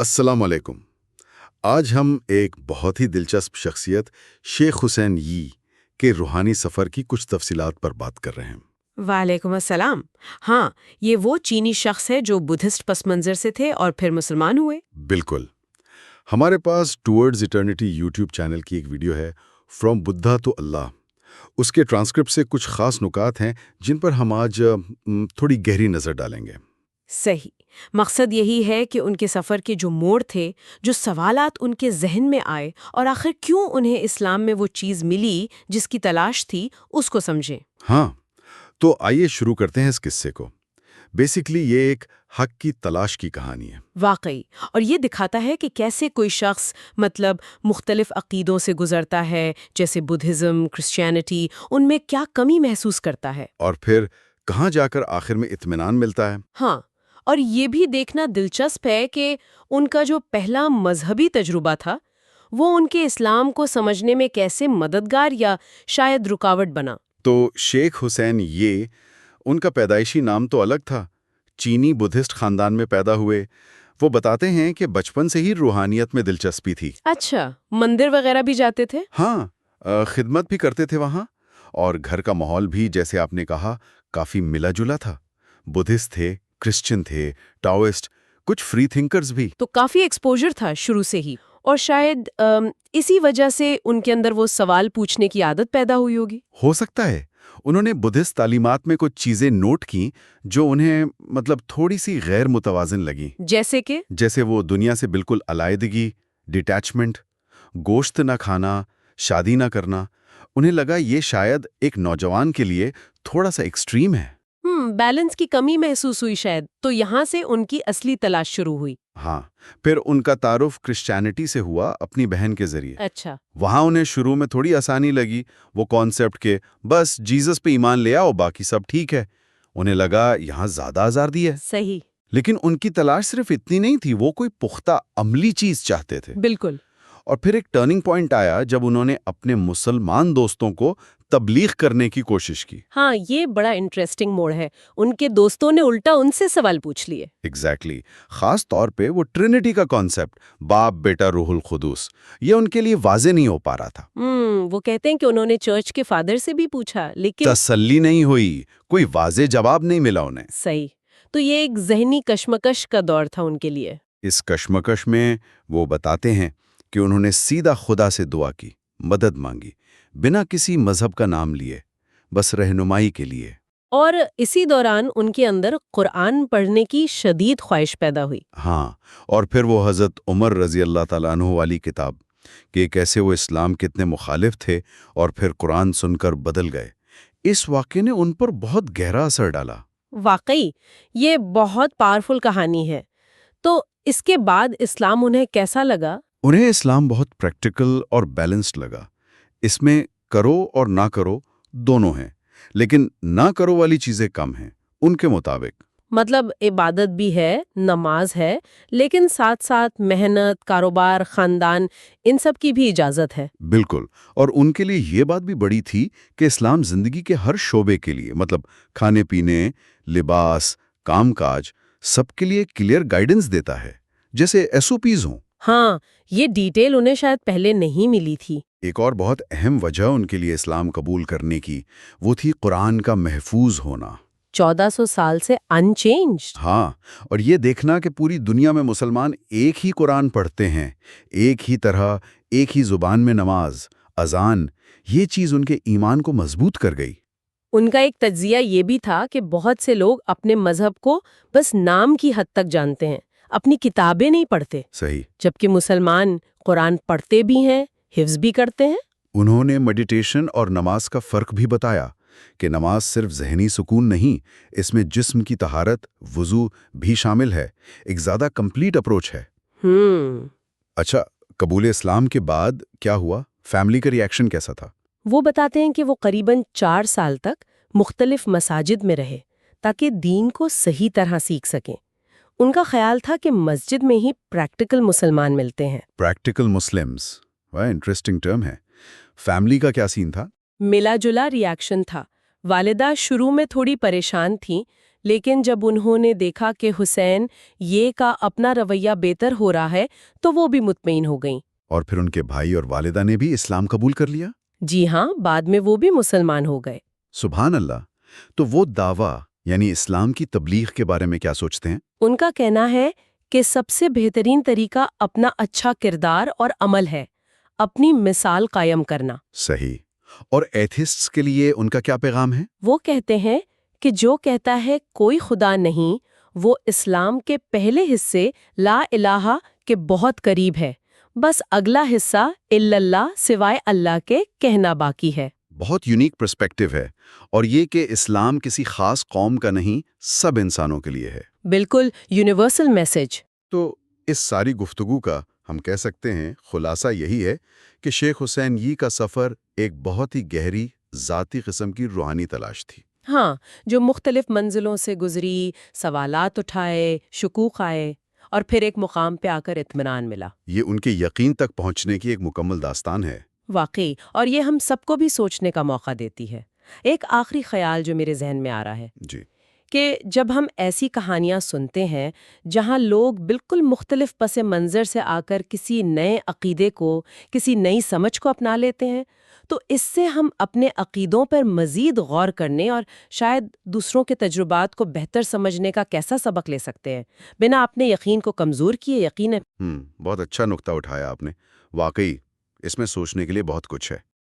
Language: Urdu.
السلام علیکم۔ آج ہم ایک بہت ہی دلچسپ شخصیت شیخ حسین یی کے روحانی سفر کی کچھ تفصیلات پر بات کر رہے ہیں۔ وعلیکم السلام۔ ہاں، یہ وہ چینی شخص ہے جو بدھسٹ پس منظر سے تھے اور پھر مسلمان ہوئے۔ بالکل۔ ہمارے پاس ٹورڈز ایٹرنیٹی یوٹیوب چینل کی ایک ویڈیو ہے، فرام بدھا ٹو اللہ۔ اس کے ٹرانسکرپٹ سے کچھ خاص نکات ہیں جن پر ہم آج تھوڑی گہری نظر ڈالیں گے۔ صحیح۔ مقصد یہی ہے کہ ان کے سفر کے جو موڑ تھے، جو سوالات ان کے ذہن میں آئے اور آخر کیوں انہیں اسلام میں وہ چیز ملی جس کی تلاش تھی، اس کو سمجھیں۔ ہاں، تو آئیے شروع کرتے ہیں اس قصے کو۔ بیسیکلی یہ ایک حق کی تلاش کی کہانی ہے۔ واقعی، اور یہ دکھاتا ہے کہ کیسے کوئی شخص مختلف عقیدوں سے گزرتا ہے، جیسے بدھزم، کرسچینٹی، ان میں کیا کمی محسوس کرتا ہے اور پھر کہاں جا کر آخر میں اطمینان ملتا ہے۔ ہاں، اور یہ بھی دیکھنا دلچسپ ہے کہ ان کا جو پہلا مذہبی تجربہ تھا وہ ان کے اسلام کو سمجھنے میں کیسے مددگار یا شاید رکاوٹ بنا۔ تو شیخ حسین یہ ان کا پیدائشی نام تو الگ تھا، چینی بدھسٹ خاندان میں پیدا ہوئے۔ وہ بتاتے ہیں کہ بچپن سے ہی روحانیت میں دلچسپی تھی۔ اچھا، مندر وغیرہ بھی جاتے تھے؟ ہاں، خدمت بھی کرتے تھے وہاں، اور گھر کا ماحول بھی جیسے آپ نے کہا کافی ملا جلا تھا۔ بدھسٹ تھے، کرسچن تھے، ٹاؤسٹ، کچھ فری تھنکرز بھی۔ تو کافی ایکسپوجر تھا شروع سے ہی، اور شاید اسی وجہ سے ان کے اندر وہ سوال پوچھنے کی عادت پیدا ہوئی ہوگی۔ ہو سکتا ہے انہوں نے بدھسٹ تعلیمات میں کچھ چیزیں نوٹ کی جو انہیں تھوڑی سی غیر متوازن لگیں، جیسے وہ دنیا سے بالکل علیحدگی، ڈیٹیچمنٹ، گوشت نہ کھانا، شادی نہ کرنا۔ انہیں لگا یہ شاید ایک نوجوان کے لیے تھوڑا سا ایکسٹریم ہے۔ بیلنس کی کمی محسوس ہوئی شاید، تو یہاں سے ان کی اصلی تلاش شروع ہوئی۔ ہاں، پھر ان کا تعارف کرسچینٹی سے ہوا اپنی بہن کے ذریعے۔ اچھا۔ وہاں انہیں شروع میں تھوڑی آسانی لگی، وہ کانسیپٹ کے بس جیزس پہ ایمان لے آؤ باقی سب ٹھیک ہے۔ انہیں لگا یہاں زیادہ آزادی ہے۔ صحیح۔ لیکن ان کی تلاش صرف اتنی نہیں تھی، وہ کوئی پختہ عملی چیز چاہتے تھے۔ بالکل۔ اور پھر ایک ٹرننگ پوائنٹ آیا جب انہوں نے اپنے مسلمان دوستوں کو تبلیغ کرنے کی کوشش کی۔ ہاں، یہ بڑا انٹرسٹنگ موڑ ہے۔ ان کے دوستوں نے الٹا ان سے سوال پوچھ لیے۔ ایگزیکٹلی۔ خاص طور پہ وہ ٹرینٹی کا کانسیپٹ، باپ بیٹا روح القدس، یہ ان کے لیے واضح نہیں ہو پا رہا تھا۔ وہ کہتے ہیں کہ انہوں نے چرچ کے فادر سے بھی پوچھا، لیکن تسلی نہیں ہوئی، کوئی واضح جواب نہیں ملا انہیں۔ صحیح۔ تو یہ ایک ذہنی کشمکش کا دور تھا ان کے لیے۔ اس کشمکش میں وہ بتاتے ہیں کہ انہوں نے سیدھا خدا سے دعا کی، مدد مانگی، بنا کسی مذہب کا نام لیے، بس رہنمائی کے لیے۔ اور اسی دوران ان کے اندر قرآن پڑھنے کی شدید خواہش پیدا ہوئی۔ ہاں، اور پھر وہ حضرت عمر رضی اللہ تعالیٰ عنہ والی کتاب کہ کیسے وہ اسلام کتنے مخالف تھے اور پھر قرآن سن کر بدل گئے، اس واقعے نے ان پر بہت گہرا اثر ڈالا۔ واقعی یہ بہت پاورفل کہانی ہے۔ تو اس کے بعد اسلام انہیں کیسا لگا؟ انہیں اسلام بہت پریکٹیکل اور بیلنسڈ لگا۔ اس میں کرو اور نہ کرو دونوں ہیں، لیکن نہ کرو والی چیزیں کم ہیں ان کے مطابق۔ عبادت بھی ہے، نماز ہے، لیکن ساتھ ساتھ محنت، کاروبار، خاندان، ان سب کی بھی اجازت ہے۔ بالکل، اور ان کے لیے یہ بات بھی بڑی تھی کہ اسلام زندگی کے ہر شعبے کے لیے، کھانے پینے، لباس، کام کاج، سب کے لیے کلیئر گائیڈنس دیتا ہے، جیسے SOPs ہوں۔ ہاں، یہ ڈیٹیل انہیں شاید پہلے نہیں ملی تھی۔ ایک اور بہت اہم وجہ ان کے لیے اسلام قبول کرنے کی وہ تھی قرآن کا محفوظ ہونا۔ 1400 سال سے ان چینجڈ۔ ہاں، اور یہ دیکھنا کہ پوری دنیا میں مسلمان ایک ہی قرآن پڑھتے ہیں، ایک ہی طرح، ایک ہی زبان میں نماز، اذان، یہ چیز ان کے ایمان کو مضبوط کر گئی۔ ان کا ایک تجزیہ یہ بھی تھا کہ بہت سے لوگ اپنے مذہب کو بس نام کی حد تک جانتے ہیں، اپنی کتابیں نہیں پڑھتے۔ صحیح۔ جبکہ مسلمان قرآن پڑھتے بھی ہیں، حفظ بھی کرتے ہیں۔ انہوں نے میڈیٹیشن اور نماز کا فرق بھی بتایا کہ نماز صرف ذہنی سکون نہیں، اس میں جسم کی طہارت، وضو بھی شامل ہے، ایک زیادہ کمپلیٹ اپروچ ہے۔ اچھا، قبول اسلام کے بعد کیا ہوا؟ فیملی کا ری ایکشن کیسا تھا؟ وہ بتاتے ہیں کہ وہ قریباً 4 سال تک مختلف مساجد میں رہے تاکہ دین کو صحیح طرح سیکھ سکیں۔ ان کا خیال تھا کہ مسجد میں ہی پریکٹیکل مسلمان ملتے ہیں۔ پریکٹیکل مسلمز، انٹرسٹنگ ٹرم ہے۔ فیملی کا کیا سین تھا؟ ملا جلا ری ایکشن تھا۔ والدہ شروع میں تھوڑی پریشان تھیں، لیکن جب انہوں نے دیکھا کہ حسین یہ کا اپنا رویہ بہتر ہو رہا ہے تو وہ بھی مطمئن ہو گئیں۔ اور پھر ان کے بھائی اور والدہ نے بھی اسلام قبول کر لیا؟ جی ہاں، بعد میں وہ بھی مسلمان ہو گئے۔ سبحان اللہ۔ تو وہ دعویٰ یعنی اسلام کی تبلیغ کے بارے میں کیا سوچتے ہیں؟ ان کا کہنا ہے کہ سب سے بہترین طریقہ اپنا اچھا کردار اور عمل ہے، اپنی مثال قائم کرنا۔ صحیح۔ اور ایتھسٹس کے لیے ان کا کیا پیغام ہے؟ وہ کہتے ہیں کہ جو کہتا ہے کوئی خدا نہیں، وہ اسلام کے پہلے حصے لا الہ کے بہت قریب ہے، بس اگلا حصہ الا اللہ سوائے اللہ کے کہنا باقی ہے۔ بہت یونیک پرسپیکٹو ہے، اور یہ کہ اسلام کسی خاص قوم کا نہیں، سب انسانوں کے لیے ہے۔ بالکل یونیورسل میسج۔ تو اس ساری گفتگو کا ہم کہہ سکتے ہیں خلاصہ یہی ہے کہ شیخ حسین یہ کا سفر ایک بہت ہی گہری ذاتی قسم کی روحانی تلاش تھی۔ ہاں، جو مختلف منزلوں سے گزری، سوالات اٹھائے، شکوک آئے، اور پھر ایک مقام پہ آ کر اطمینان ملا۔ یہ ان کے یقین تک پہنچنے کی ایک مکمل داستان ہے۔ واقعی، اور یہ ہم سب کو بھی سوچنے کا موقع دیتی ہے۔ ایک آخری خیال جو میرے ذہن میں آ رہا ہے جی۔ کہ جب ہم ایسی کہانیاں سنتے ہیں جہاں لوگ بالکل مختلف پس منظر سے آ کر کسی نئے عقیدے کو، کسی نئی سمجھ کو اپنا لیتے ہیں، تو اس سے ہم اپنے عقیدوں پر مزید غور کرنے اور شاید دوسروں کے تجربات کو بہتر سمجھنے کا کیسا سبق لے سکتے ہیں، بنا اپنے یقین کو کمزور کیے۔ یقیناً بہت اچھا نقطہ اٹھایا آپ نے۔ واقعی اس میں سوچنے کے لیے بہت کچھ ہے۔